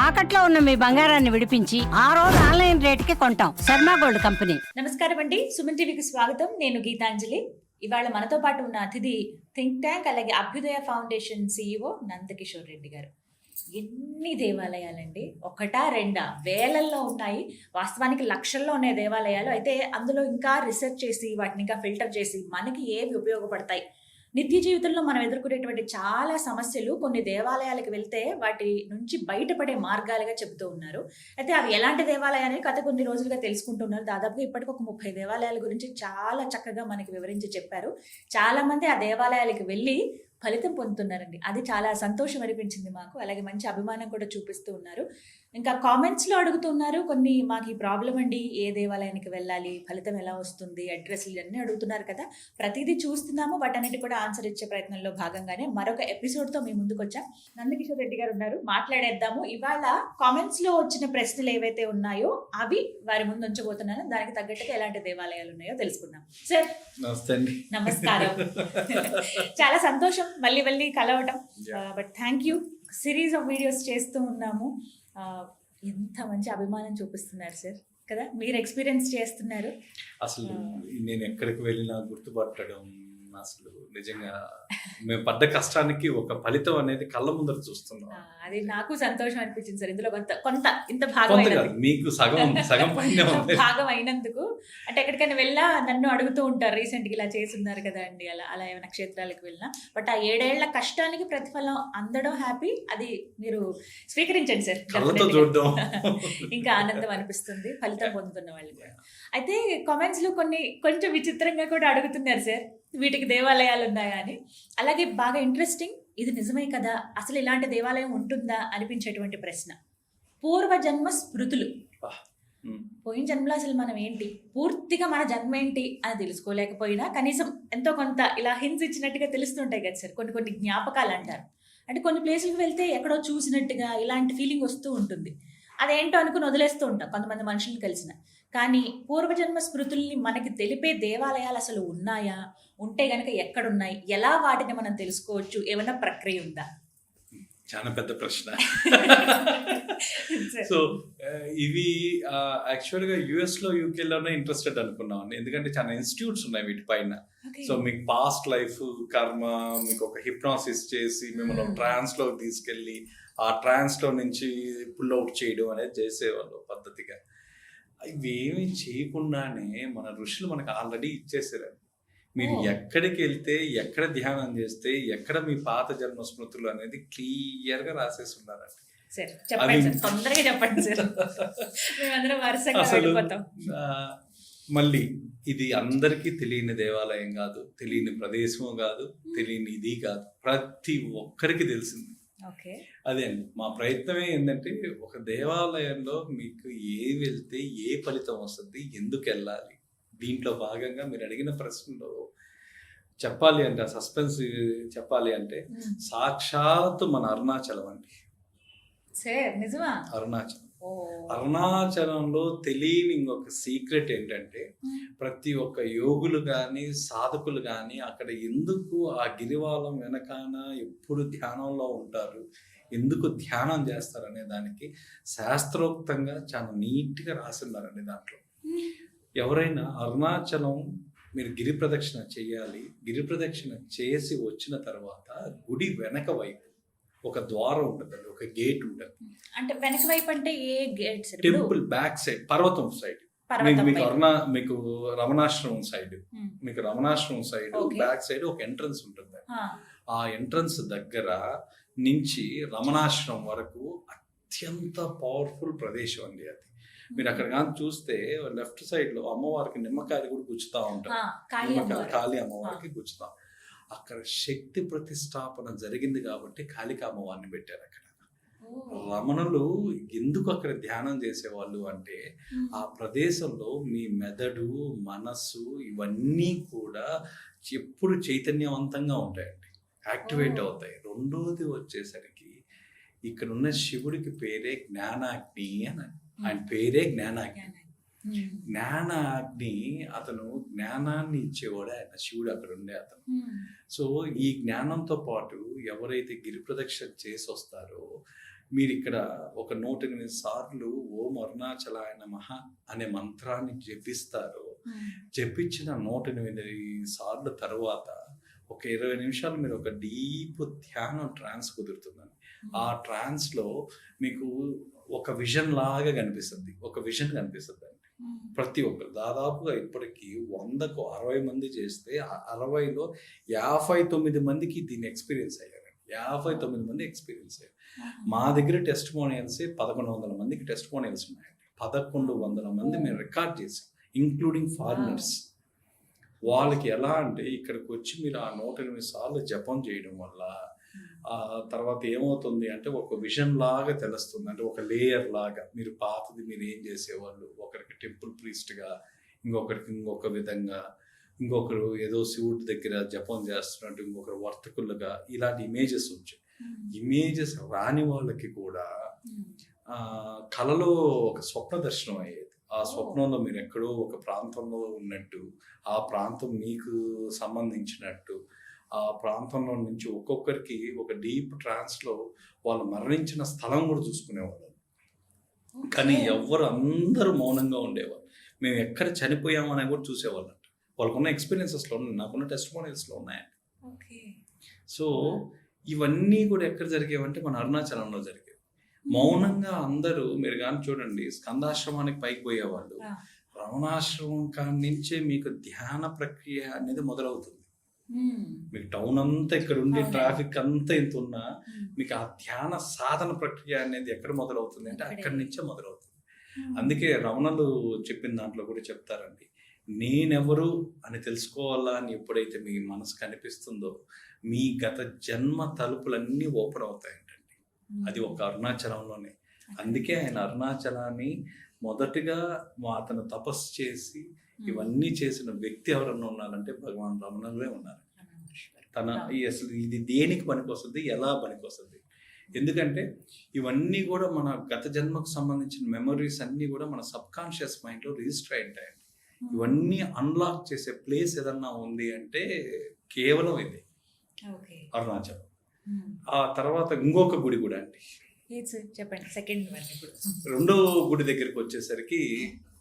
తాకట్లో ఉన్న మీ బంగారాన్ని విడిపించి ఆ రోజు ఆన్లైన్ రేటుకి కొంటాం. Sharma gold company. నమస్కారం అండి, సుమన్ టీవీకి స్వాగతం. నేను గీతాంజలి. ఇవాళ మనతో పాటు ఉన్న అతిథి థింక్ ట్యాంక్ అలాగే అభ్యుదయ ఫౌండేషన్ CEO నందకిషోర్ రెడ్డి గారు. ఎన్ని దేవాలయాలండి, ఒకటా రెండా, వేలల్లో ఉన్నాయి. వాస్తవానికి లక్షల్లో ఉన్నాయి దేవాలయాలు. అయితే అందులో ఇంకా రీసెర్చ్ చేసి వాటిని ఇంకా ఫిల్టర్ చేసి మనకి ఏవి ఉపయోగపడతాయి, నిత్య జీవితంలో మనం ఎదుర్కొనేటువంటి చాలా సమస్యలు కొన్ని దేవాలయాలకు వెళ్తే వాటి నుంచి బయటపడే మార్గాలుగా చెబుతూ ఉన్నారు. అయితే అవి ఎలాంటి దేవాలయాన్ని గత కొన్ని రోజులుగా తెలుసుకుంటున్నారు. దాదాపుగా ఇప్పటికి ఒక 30 దేవాలయాల గురించి చాలా చక్కగా మనకి వివరించి చెప్పారు. చాలా మంది ఆ దేవాలయాలకు వెళ్ళి ఫలితం పొందుతున్నారండి. అది చాలా సంతోషం అనిపించింది మాకు. అలాగే మంచి అభిమానం కూడా చూపిస్తూ ఉన్నారు. ఇంకా కామెంట్స్లో అడుగుతున్నారు కొన్ని, మాకు ఈ ప్రాబ్లం అండి, ఏ దేవాలయానికి వెళ్ళాలి, ఫలితం ఎలా వస్తుంది, అడ్రస్లు ఇవన్నీ అడుగుతున్నారు కదా. ప్రతిదీ చూస్తున్నాము, వాటన్నిటి కూడా ఆన్సర్ ఇచ్చే ప్రయత్నంలో భాగంగానే మరొక ఎపిసోడ్తో మీ ముందుకు వచ్చాం. నందకిషోర్ రెడ్డి గారు ఉన్నారు, మాట్లాడేద్దాము. ఇవాళ కామెంట్స్లో వచ్చిన ప్రశ్నలు ఏవైతే ఉన్నాయో అవి వారి ముందు ఉంచబోతున్నాను. దానికి తగ్గట్టుగా ఎలాంటి దేవాలయాలు ఉన్నాయో తెలుసుకుందాం. సార్ నమస్కారం. చాలా సంతోషం మళ్ళీ మళ్ళీ కలవటం. But thank you. Series of videos చేస్తూ ఉన్నాము. ఎంత మంచి అభిమానం చూపిస్తున్నారు సార్ కదా, మీరు ఎక్స్పీరియన్స్ చేస్తున్నారు. అసలు నేను ఎక్కడికి వెళ్ళినా గుర్తుపట్టడం, అసలు నిజంగా మేము పడ్డ కష్టానికి ఒక ఫలితం అనేది కళ్ళ ముందర చూస్తున్నాం. అది నాకు సంతోషం అనిపించింది సార్. ఇందులో కొంత ఇంత భాగం మీకు సగం భాగం అయినందుకు. అంటే ఎక్కడికైనా వెళ్ళా నన్ను అడుగుతూ ఉంటారు, రీసెంట్గా ఇలా చేస్తున్నారు కదా అండి, అలా ఏమైనా క్షేత్రాలకు వెళ్ళినా. బట్ ఆ 7 ఏళ్ల కష్టానికి ప్రతిఫలం అందడం హ్యాపీ. అది మీరు స్వీకరించండి సార్, కళ్ళతో చూడడం ఇంకా ఆనందం అనిపిస్తుంది ఫలితం పొందుతున్న వాళ్ళు. అయితే కామెంట్స్ లో కొంచెం విచిత్రంగా కూడా అడుగుతున్నారు సార్, వీటికి దేవాలయాలు ఉన్నాయా అని. అలాగే బాగా ఇంట్రెస్టింగ్, ఇది నిజమే కదా, అసలు ఇలాంటి దేవాలయం ఉంటుందా అనిపించేటువంటి ప్రశ్న. పూర్వజన్మ స్మృతులు, పోయిన జన్మలో అసలు మనం ఏంటి, పూర్తిగా మన జన్మ ఏంటి అని తెలుసుకోలేకపోయినా కనీసం ఎంతో కొంత ఇలా హింట్స్ ఇచ్చినట్టుగా తెలుస్తుంటాయి కదా సార్. కొన్ని జ్ఞాపకాలు అంటారు. అంటే కొన్ని ప్లేసులకు వెళ్తే ఎక్కడో చూసినట్టుగా ఇలాంటి ఫీలింగ్ వస్తూ ఉంటుంది. అదేంటో అనుకుని వదిలేస్తూ ఉంటాం కొంతమంది మనుషులను కలిసిన. కానీ పూర్వజన్మ స్మృతుల్ని మనకి తెలిపే దేవాలయాలు అసలు ఉన్నాయా, ఉంటే గనక ఎక్కడున్నాయి, ఎలా వాటిని మనం తెలుసుకోవచ్చు, ఏమైనా ప్రక్రియ ఉందా? చాలా పెద్ద ప్రశ్న. సో ఇవి యాక్చువల్గా యుఎస్లో యూకేలోనే ఇంట్రెస్టెడ్ అనుకున్నాను, ఎందుకంటే చాలా ఇన్స్టిట్యూట్స్ ఉన్నాయి వీటిపైన. సో మీకు పాస్ట్ లైఫ్ కర్మ, మీకు ఒక హిప్నాసిస్ చేసి మిమ్మల్ని ట్రాన్స్లో తీసుకెళ్ళి ఆ ట్రాన్స్లో నుంచి పుల్ అవుట్ చేయడం అనేది చేసేవాళ్ళు పద్ధతిగా. ఇవేమి చేయకుండానే మన ఋషులు మనకు ఆల్రెడీ ఇచ్చేసారు. మీరు ఎక్కడికి వెళ్తే, ఎక్కడ ధ్యానం చేస్తే, ఎక్కడ మీ పాత జన్మ స్మృతులు అనేది క్లియర్గా రాసేసి ఉన్నారండి. అసలు మళ్ళీ ఇది అందరికీ తెలియని దేవాలయం కాదు, తెలియని ప్రదేశము కాదు, తెలియని ఇది కాదు, ప్రతి ఒక్కరికి తెలిసింది. అదే అండి మా ప్రయత్నమే. ఏంటంటే ఒక దేవాలయంలో మీకు ఏ వెళ్తే ఏ ఫలితం వస్తుంది, ఎందుకు వెళ్ళాలి, దీంట్లో భాగంగా మీరు అడిగిన ప్రశ్నలో చెప్పాలి అంటే, సస్పెన్స్ చెప్పాలి అంటే, సాక్షాత్ మన అరుణాచలం అండి. నిజమా? అరుణాచలంలో తెలియని ఇంకొక సీక్రెట్ ఏంటంటే, ప్రతి ఒక్క యోగులు కానీ సాధకులు కానీ అక్కడ ఎందుకు ఆ గిరివాలం వెనకాన ఎప్పుడు ధ్యానంలో ఉంటారు, ఎందుకు ధ్యానం చేస్తారు అనే దానికి శాస్త్రోక్తంగా చాలా నీట్గా రాసిన్నారండి. దాంట్లో ఎవరైనా అరుణాచలం మీరు గిరి ప్రదక్షిణ చేయాలి, గిరి ప్రదక్షిణ చేసి వచ్చిన తర్వాత గుడి వెనక వైపు ఒక ద్వారం ఉంటుంది, ఒక గేట్ ఉంటుంది. అంటే వెనక వైపు అంటే ఏ గేట్? టెంపుల్ బ్యాక్ సైడ్, పర్వతం సైడ్. మీకు రమణాశ్రమం సైడ్, మీకు రమణాశ్రమం సైడ్ బ్యాక్ సైడ్ ఒక ఎంట్రన్స్ ఉంటుంది. ఆ ఎంట్రన్స్ దగ్గర నుంచి రమణాశ్రమం వరకు అత్యంత పవర్ఫుల్ ప్రదేశం అండి అది. మీరు అక్కడ కానీ చూస్తే లెఫ్ట్ సైడ్ లో అమ్మవారికి నిమ్మకాయలు కూడా గుచ్చుతా ఉంటారు, కాళీ అమ్మవారికి గుచ్చుతాం. అక్కడ శక్తి ప్రతిష్టాపన జరిగింది కాబట్టి కాళికా అమ్మవారిని పెట్టారు అక్కడ. రమణులు ఎందుకు అక్కడ ధ్యానం చేసేవాళ్ళు అంటే, ఆ ప్రదేశంలో మీ మెదడు, మనస్సు ఇవన్నీ కూడా ఎప్పుడు చైతన్యవంతంగా ఉంటాయండి, యాక్టివేట్ అవుతాయి. రెండోది వచ్చేసరికి ఇక్కడ ఉన్న శివుడికి పేరే జ్ఞానాగ్ని అని, ఆయన పేరే జ్ఞానాగ్ని. జ్ఞానాగ్ని, అతను జ్ఞానాన్ని ఇచ్చేవాడు ఆయన, శివుడు అక్కడ ఉండే అతను. సో ఈ జ్ఞానంతో పాటు ఎవరైతే గిరి ప్రదక్షిణ చేసి వస్తారో మీరు ఇక్కడ ఒక 108 సార్లు ఓం అరుణాచలాయ నమః అనే మంత్రాన్ని జపిస్తారు. జపించిన 108 సార్లు తర్వాత ఒక 20 నిమిషాలు మీరు ఒక డీప్ ధ్యానం ట్రాన్స్ కుదురుతుందండి. ఆ ట్రాన్స్లో మీకు ఒక విజన్ లాగా కనిపిస్తుంది, ఒక విజన్ కనిపిస్తుంది అండి. ప్రతి ఒక్కరు దాదాపుగా ఇప్పటికీ 100కు 60 మంది చేస్తే 60లో 59 మందికి దీన్ని ఎక్స్పీరియన్స్ అయ్యారండి. 59 మంది ఎక్స్పీరియన్స్ అయ్యారు. మా దగ్గర టెస్టిమోనియల్స్ 1100 మందికి టెస్టిమోనియల్స్ ఉన్నాయండి. 1100 మంది మేము రికార్డ్ చేసాం, ఇంక్లూడింగ్ ఫారినర్స్. వాళ్ళకి ఎలా అంటే ఇక్కడికి వచ్చి మీరు ఆ 108 సార్లు జపం చేయడం వల్ల తర్వాత ఏమవుతుంది అంటే ఒక విజన్ లాగా తెలుస్తుంది. అంటే ఒక లేయర్ లాగా మీరు పాతది మీరు ఏం చేసేవాళ్ళు, ఒకరికి టెంపుల్ ప్రీస్ట్గా, ఇంకొకరికి ఇంకొక విధంగా, ఇంకొకరు ఏదో శివుడి దగ్గర జపం చేస్తున్నట్టు, ఇంకొకరు వర్తకులుగా, ఇలాంటి ఇమేజెస్ వచ్చాయి. ఇమేజెస్ రాని వాళ్ళకి కూడా కళలో ఒక స్వప్న దర్శనం అయ్యేది. ఆ స్వప్నంలో మీరు ఎక్కడో ఒక ప్రాంతంలో ఉన్నట్టు, ఆ ప్రాంతం మీకు సంబంధించినట్టు, ఆ ప్రాంతంలో నుంచి ఒక్కొక్కరికి ఒక డీప్ ట్రాన్స్లో వాళ్ళు మరణించిన స్థలం కూడా చూసుకునేవాళ్ళు. కానీ ఎవ్వరు అందరూ మౌనంగా ఉండేవాళ్ళు. మేము ఎక్కడ చనిపోయామని కూడా చూసేవాళ్ళు. వాళ్ళకున్న ఎక్స్పీరియన్సెస్లో ఉన్నాయి, నాకున్న టెస్టిమోనియల్స్లో ఉన్నాయండి. సో ఇవన్నీ కూడా ఎక్కడ జరిగేవంటే మన అరుణాచలంలో జరిగేవి. మౌనంగా అందరూ మీరు కానీ చూడండి, స్కందాశ్రమానికి పైకి పోయేవాళ్ళు, రమణాశ్రమం కాడి నుంచే మీకు ధ్యాన ప్రక్రియ అనేది మొదలవుతుంది. మీకు టౌన్ అంతా ఇక్కడ ఉండే ట్రాఫిక్ అంతా ఎంత ఉన్నా మీకు ఆ ధ్యాన సాధన ప్రక్రియ అనేది ఎక్కడ మొదలవుతుంది అంటే అక్కడి నుంచే మొదలవుతుంది. అందుకే రమణలు చెప్పిన దాంట్లో కూడా చెప్తారండి, నేనెవరు అని తెలుసుకోవాలా అని ఎప్పుడైతే మీ మనసు కనిపిస్తుందో మీ గత జన్మ తలుపులన్నీ ఓపెన్ అవుతాయంటండి. అది ఒక అరుణాచలంలోనే. అందుకే ఆయన అరుణాచలాన్ని మొదటిగా అతను తపస్సు చేసి ఇవన్నీ చేసిన వ్యక్తి ఎవరన్నా ఉన్నారంటే భగవాన్ రమణులే ఉన్నారు. తన అసలు ఇది దేనికి పనికొస్తుంది, ఎలా పనికొస్తుంది, ఎందుకంటే ఇవన్నీ కూడా మన గత జన్మకు సంబంధించిన మెమరీస్ అన్నీ కూడా మన సబ్ కాన్షియస్ మైండ్లో రిజిస్టర్ అయి ఉంటాయండి. ఇవన్నీ అన్లాక్ చేసే ప్లేస్ ఏదన్నా ఉంది అంటే కేవలం ఇది అరుణాచలం. ఆ తర్వాత ఇంకొక గుడి కూడా అండి, చెప్పండి. సెకండ్ రెండో గుడి దగ్గరికి వచ్చేసరికి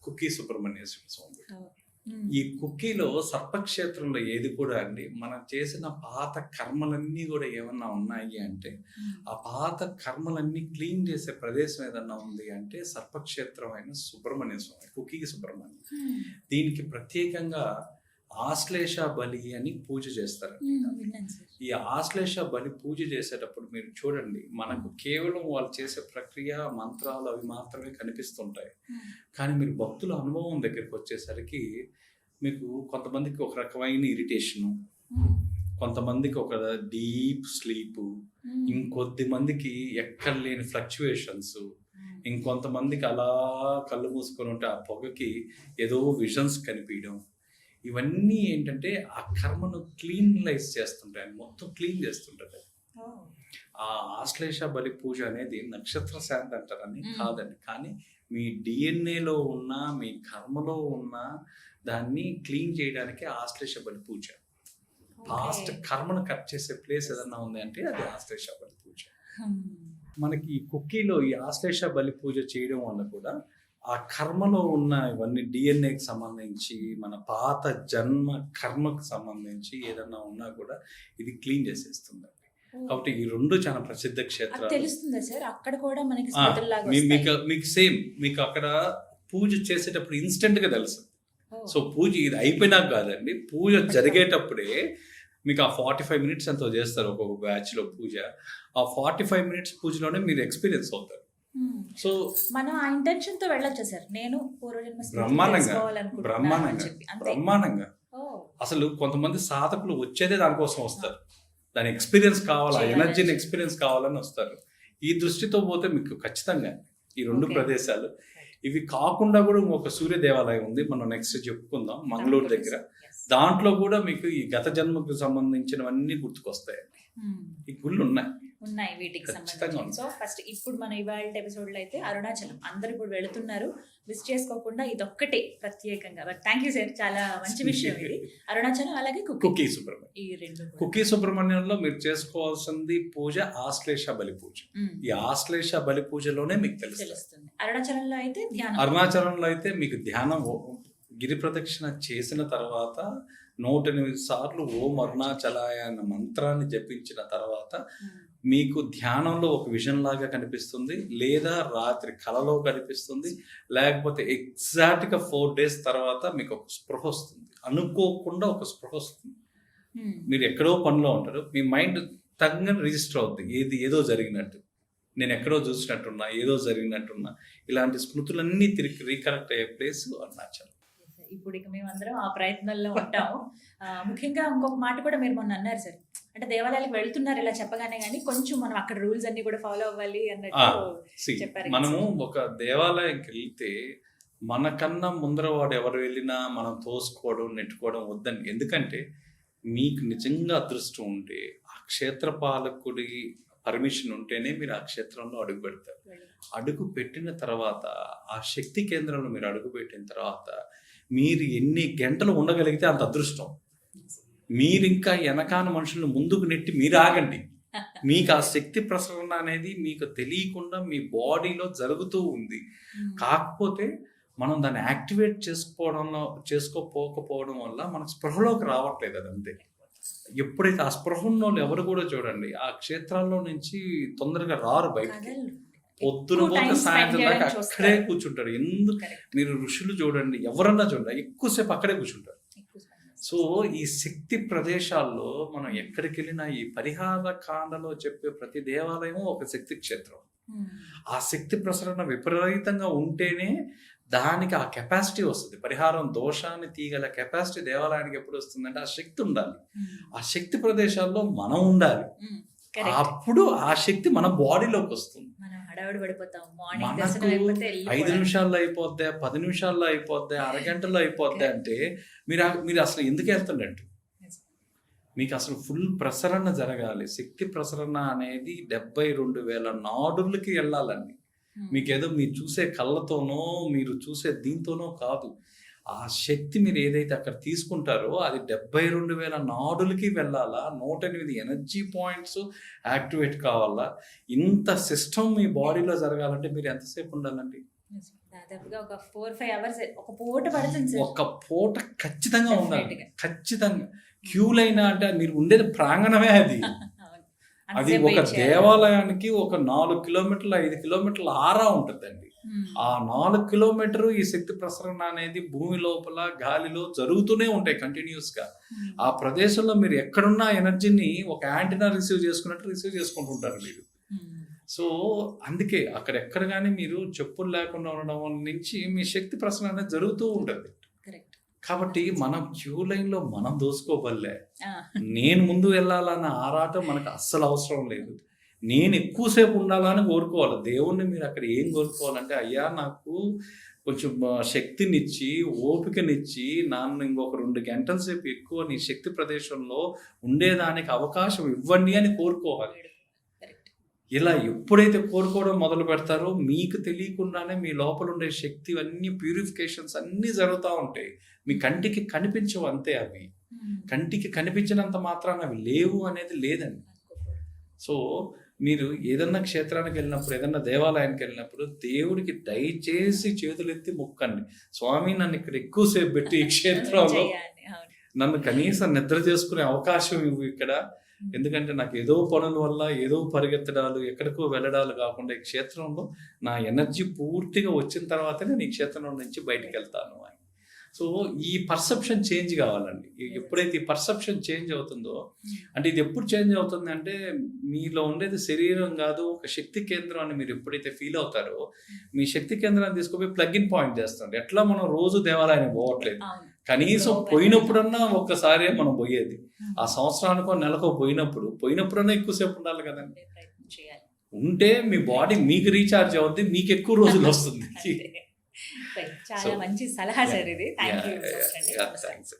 కుక్కీ సుబ్రహ్మణ్యేశ్వర స్వామి. ఈ కుక్కీలో సర్పక్షేత్రంలో ఏది కూడా అండి, మనం చేసిన పాత కర్మలన్నీ కూడా ఏమన్నా ఉన్నాయి అంటే ఆ పాత కర్మలన్నీ క్లీన్ చేసే ప్రదేశం ఏదన్నా ఉంది అంటే సర్పక్షేత్రం అయిన సుబ్రహ్మణ్య స్వామి, కుక్కీ సుబ్రహ్మణ్యం. దీనికి ప్రత్యేకంగా ఆశ్లేష బలి అని పూజ చేస్తారు. ఈ ఆశ్లేష బలి పూజ చేసేటప్పుడు మీరు చూడండి, మనకు కేవలం వాళ్ళు చేసే ప్రక్రియ మంత్రాలు అవి మాత్రమే కనిపిస్తుంటాయి. కానీ మీరు భక్తుల అనుభవం దగ్గరికి వచ్చేసరికి మీకు కొంతమందికి ఒక రకమైన ఇరిటేషను, కొంతమందికి ఒక డీప్ స్లీపు, ఇంకొద్ది మందికి ఎక్కడ లేని ఫ్లక్చువేషన్స్, ఇంకొంతమందికి అలా కళ్ళు మూసుకొని ఉంటే ఆ పొగకి ఏదో విజన్స్ కనిపించడం. ఇవన్నీ ఏంటంటే ఆ కర్మను క్లీన్లైజ్ చేస్తుంటాయి, మొత్తం క్లీన్ చేస్తుంటాయి. ఆ ఆశ్లేష బలి పూజ అనేది నక్షత్ర శాంతి అంటారని కాదండి, కానీ మీ డిఎన్ఏలో ఉన్న మీ కర్మలో ఉన్న దాన్ని క్లీన్ చేయడానికి ఆశ్లేష బలి పూజ. పాస్ట్ కర్మను కట్ చేసే ప్లేస్ ఏదన్నా ఉంది అంటే అది ఆశ్లేష బలి పూజ. మనకి ఈ కుక్కీలో ఈ ఆశ్లేష బలి పూజ చేయడం వల్ల కూడా ఆ కర్మలో ఉన్న ఇవన్నీ డిఎన్ఏకి సంబంధించి మన పాత జన్మ కర్మకు సంబంధించి ఏదన్నా ఉన్నా కూడా ఇది క్లీన్ చేసేస్తుంది. కాబట్టి ఈ రెండు చాలా ప్రసిద్ధ క్షేత్రాలు. తెలుస్తుందా సార్ అక్కడ కూడా మనకి మీకు సేమ్ మీకు అక్కడ పూజ చేసేటప్పుడు ఇన్స్టెంట్ గా తెలుస్తుంది. సో పూజ ఇది అయిపోయినాక కాదండి, పూజ జరిగేటప్పుడే మీకు ఆ 45 మినిట్స్ ఎంతో చేస్తారు ఒక్కొక్క బ్యాచ్ లో పూజ. ఆ 45 మినిట్స్ పూజలోనే మీరు ఎక్స్పీరియన్స్ అవుతారు. సో మనం ఆ ఇంటెన్షన్ తో వెళ్ళొచ్చు సార్. నేను బ్రహ్మాండంగా అసలు కొంతమంది సాధకులు వచ్చేదే దానికోసం వస్తారు, దాని ఎక్స్పీరియన్స్ కావాలా, ఎనర్జీని ఎక్స్పీరియన్స్ కావాలని వస్తారు. ఈ దృష్టితో పోతే మీకు ఖచ్చితంగా ఈ రెండు ప్రదేశాలు. ఇవి కాకుండా కూడా ఇంకొక సూర్య దేవాలయం ఉంది, మనం నెక్స్ట్ చెప్పుకుందాం, మంగళూరు దగ్గర. దాంట్లో కూడా మీకు ఈ గత జన్మకు సంబంధించినవన్నీ గుర్తుకొస్తాయండి. ఈ గుళ్ళు ఉన్నాయి. ఉన్నాయి వీటికి ఖచ్చితంగా సంబంధించి. ఉంది. సో ఫస్ట్ ఇప్పుడు మన ఇవాళ ఎపిసోడ్ లో అయితే అరుణాచలం అందరు ఇప్పుడు వెళుతున్నారు, మిస్ చేసుకోకుండా ఇదొక్కటే ప్రత్యేకంగా. బట్ థ్యాంక్ యూ సార్, చాలా మంచి విషయం ఇది. అరుణాచలం అలాగే కుకీ సుబ్రహ్మణ్యం. ఈ రెండు కూడా. కుకీ సుబ్రహ్మణ్యంలో మీరు చేసుకోవాల్సింది పూజ ఆశ్లేష బలి పూజ. ఈ ఆశ్లేష బలి పూజలోనే మీకు తెలుస్తుంది. అరుణాచలంలో అయితే ధ్యానం. అరుణాచలంలో అయితే మీకు ధ్యానం గిరి ప్రదక్షిణ చేసిన తర్వాత 108 సార్లు ఓం అరుణాచలాయ అన్న మంత్రాన్ని జపించిన తర్వాత మీకు ధ్యానంలో ఒక విజన్ లాగా కనిపిస్తుంది, లేదా రాత్రి కలలో కనిపిస్తుంది, లేకపోతే ఎగ్జాక్ట్గా 4 days తర్వాత మీకు ఒక స్పృహ వస్తుంది. అనుకోకుండా ఒక స్పృహ వస్తుంది. మీరు ఎక్కడో పనిలో ఉంటారు, మీ మైండ్ తగ్గని రిజిస్టర్ అవుతుంది, ఏదో జరిగినట్టు, నేను ఎక్కడో చూసినట్టున్నా, ఏదో జరిగినట్టున్నా, ఇలాంటి స్మృతులన్నీ తిరిగి రీకనెక్ట్ అయ్యే ప్లేస్ అరుణాచలం. ఇప్పుడు ఇక మేమందరం ఆ ప్రయత్నంలో ఉంటాము. ముఖ్యంగా ఇంకొక మాట కూడా మీరు మొన్న అన్నారు సార్, అంటే దేవాలయాలకు వెళ్తున్నారు ఇలా చెప్పగానే, కానీ కొంచెం మనం అక్కడ రూల్స్ అన్ని కూడా ఫాలో అవ్వాలి అన్నట్టు చెప్పారు. మనము ఒక దేవాలయంకి వెళ్తే మనకన్నా ముందర వాడు ఎవరు వెళ్ళినా మనం తోసుకోవడం నెట్టుకోవడం వద్దని. ఎందుకంటే మీకు నిజంగా అదృష్టం ఉంటే ఆ క్షేత్ర పాలకుడి పర్మిషన్ ఉంటేనే మీరు ఆ క్షేత్రంలో అడుగు పెడతారు. అడుగు పెట్టిన తర్వాత ఆ శక్తి కేంద్రంలో మీరు అడుగు పెట్టిన తర్వాత మీరు ఎన్ని గంటలు ఉండగలిగితే అంత అదృష్టం. మీరు ఇంకా వెనకాన మనుషులను ముందుకు నెట్టి మీరు ఆగండి. మీకు ఆ శక్తి ప్రసరణ అనేది మీకు తెలియకుండా మీ బాడీలో జరుగుతూ ఉంది. కాకపోతే మనం దాన్ని యాక్టివేట్ చేసుకోకపోవడం వల్ల మనకు స్పృహలోకి రావట్లేదు. అది అంతే. ఎప్పుడైతే ఆ స్పృహ ఉన్న వాళ్ళు ఎవరు కూడా చూడండి ఆ క్షేత్రాల్లో నుంచి తొందరగా రారు బయటకి. పొద్దున పోతే సాయంత్రం దాకా అక్కడే కూర్చుంటారు. ఎందుకు మీరు ఋషులు చూడండి, ఎవరన్నా చూడండి, ఎక్కువసేపు అక్కడే కూర్చుంటారు. సో ఈ శక్తి ప్రదేశాల్లో మనం ఎక్కడికి వెళ్ళినా ఈ పరిహార కాండలో చెప్పే ప్రతి దేవాలయం ఒక శక్తి క్షేత్రం. ఆ శక్తి ప్రసరణ విపరీతంగా ఉంటేనే దానికి ఆ కెపాసిటీ వస్తుంది. పరిహారం దోషాన్ని తీయగల కెపాసిటీ దేవాలయానికి ఎప్పుడు వస్తుందంటే ఆ శక్తి ఉండాలి. ఆ శక్తి ప్రదేశాల్లో మనం ఉండాలి. అప్పుడు ఆ శక్తి మన బాడీలోకి వస్తుంది. మనకు 5 నిమిషాల్లో అయిపోద్దా, 10 నిమిషాల్లో అయిపోద్దా, అరగంటలో అయిపోద్దా అంటే మీరు అసలు ఎందుకు వెళ్తుండట్టు? మీకు అసలు ఫుల్ ప్రసరణ జరగాలి. శక్తి ప్రసరణ అనేది 72,000 నాడులకి వెళ్ళాలండి. మీకేదో మీరు చూసే కళ్ళతోనో మీరు చూసే దీంతోనో కాదు. ఆ శక్తి మీరు ఏదైతే అక్కడ తీసుకుంటారో అది 72,000 నాడులకి వెళ్ళాలా. 108 ఎనర్జీ పాయింట్స్ యాక్టివేట్ కావాలా. ఇంత సిస్టమ్ మీ బాడీలో జరగాలంటే మీరు ఎంతసేపు ఉండాలండి? దాదాపుగా ఒక 4-5 hours ఒక పూట పడుతుంది. ఒక పూట ఖచ్చితంగా ఉండాలి. ఖచ్చితంగా క్యూ లైన్ అంటే మీరు ఉండేది ప్రాంగణమే అది. అది ఒక దేవాలయానికి ఒక 4 కిలోమీటర్లు 5 కిలోమీటర్ల ఆరా ఉంటుందండి. ఆ 4 కిలోమీటర్లు ఈ శక్తి ప్రసరణ అనేది భూమి లోపల గాలిలో జరుగుతూనే ఉంటాయి కంటిన్యూస్ గా. ఆ ప్రదేశంలో మీరు ఎక్కడున్న ఎనర్జీని ఒక యాంటీనా రిసీవ్ చేసుకున్నట్టు రిసీవ్ చేసుకుంటుంటారు మీరు. సో అందుకే అక్కడెక్కడ కానీ మీరు చెప్పులు లేకుండా ఉండడం నుంచి మీ శక్తి ప్రసరణ అనేది జరుగుతూ ఉంటుంది. కాబట్టి మనం క్యూ లైన్ లో మనం దోసుకోబల్లే. నేను ముందు వెళ్ళాలన్న ఆరాటం మనకు అస్సలు అవసరం లేదు. నేను ఎక్కువసేపు ఉండాలని కోరుకోవాలి. దేవుణ్ణి మీరు అక్కడ ఏం కోరుకోవాలంటే, అయ్యా నాకు కొంచెం శక్తినిచ్చి ఓపికనిచ్చి నన్ను ఇంకొక 2 గంటల సేపు ఎక్కువ నీ శక్తి ప్రదేశంలో ఉండేదానికి అవకాశం ఇవ్వండి అని కోరుకోవాలి. ఇలా ఎప్పుడైతే కోరుకోవడం మొదలు పెడతారో మీకు తెలియకుండానే మీ లోపల ఉండే శక్తి అన్ని ప్యూరిఫికేషన్స్ అన్నీ జరుగుతూ ఉంటాయి. మీ కంటికి కనిపించవు అంతే. అవి కంటికి కనిపించినంత మాత్రాన అవి లేవు అనేది లేదండి. సో మీరు ఏదన్నా క్షేత్రానికి వెళ్ళినప్పుడు, ఏదన్నా దేవాలయానికి వెళ్ళినప్పుడు దేవుడికి దయచేసి చేతులెత్తి మొక్కండి, స్వామి నన్ను ఇక్కడ ఎక్కువసేపు పెట్టి ఈ క్షేత్రంలో నన్ను కనీసం నిద్ర చేసుకునే అవకాశం ఇవ్వు ఇక్కడ. ఎందుకంటే నాకు ఏదో పనుల వల్ల ఏదో పరిగెత్తడాలు ఎక్కడికో వెళ్ళడాలు కాకుండా ఈ క్షేత్రంలో నా ఎనర్జీ పూర్తిగా వచ్చిన తర్వాతనే నేను ఈ క్షేత్రం నుంచి బయటికి వెళ్తాను అని. సో ఈ పర్సెప్షన్ చేంజ్ కావాలండి. ఎప్పుడైతే ఈ పర్సెప్షన్ చేంజ్ అవుతుందో, అంటే ఇది ఎప్పుడు చేంజ్ అవుతుంది అంటే మీలో ఉండేది శరీరం కాదు ఒక శక్తి కేంద్రం అని మీరు ఎప్పుడైతే ఫీల్ అవుతారో మీ శక్తి కేంద్రాన్ని తీసుకుపోయి ప్లగ్ ఇన్ పాయింట్ చేస్తుంది. ఎట్లా మనం రోజు దేవాలయానికి పోవట్లేదు, కనీసం పోయినప్పుడన్నా ఒక్కసారి మనం పోయేది. ఆ సంవత్సరానికో నెలకో పోయినప్పుడన్నా ఎక్కువసేపు ఉండాలి కదండి. ఉంటే మీ బాడీ మీకు రీఛార్జ్ అవుద్ది, మీకు ఎక్కువ రోజులు వస్తుంది. చాలా మంచి సలహా సార్ ఇది. Thank you.